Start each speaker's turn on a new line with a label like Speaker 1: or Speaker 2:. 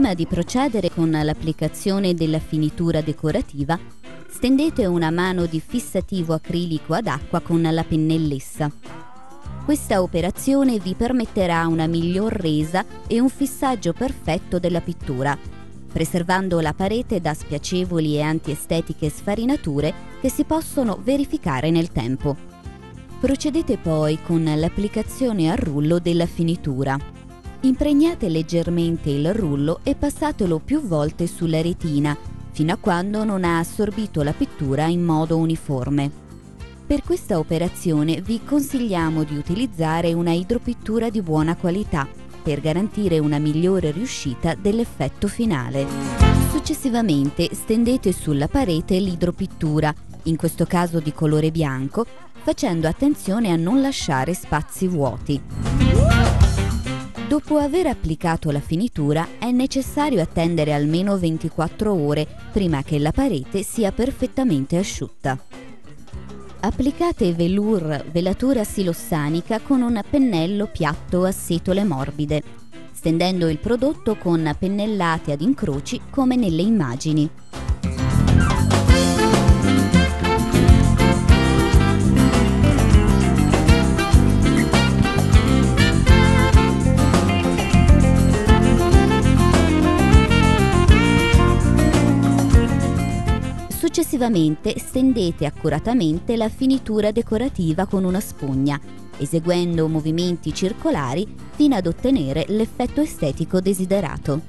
Speaker 1: Prima di procedere con l'applicazione della finitura decorativa, stendete una mano di fissativo acrilico ad acqua con la pennellessa. Questa operazione vi permetterà una miglior resa e un fissaggio perfetto della pittura, preservando la parete da spiacevoli e antiestetiche sfarinature che si possono verificare nel tempo. Procedete poi con l'applicazione a rullo della finitura. Impregnate leggermente il rullo e passatelo più volte sulla retina, fino a quando non ha assorbito la pittura in modo uniforme. Per questa operazione vi consigliamo di utilizzare una idropittura di buona qualità per garantire una migliore riuscita dell'effetto finale. Successivamente stendete sulla parete l'idropittura, in questo caso di colore bianco, facendo attenzione a non lasciare spazi vuoti. Dopo aver applicato la finitura è necessario attendere almeno 24 ore prima che la parete sia perfettamente asciutta. Applicate velatura silosanica con un pennello piatto a setole morbide, stendendo il prodotto con pennellate ad incroci come nelle immagini. Successivamente stendete accuratamente la finitura decorativa con una spugna, eseguendo movimenti circolari fino ad ottenere l'effetto estetico desiderato.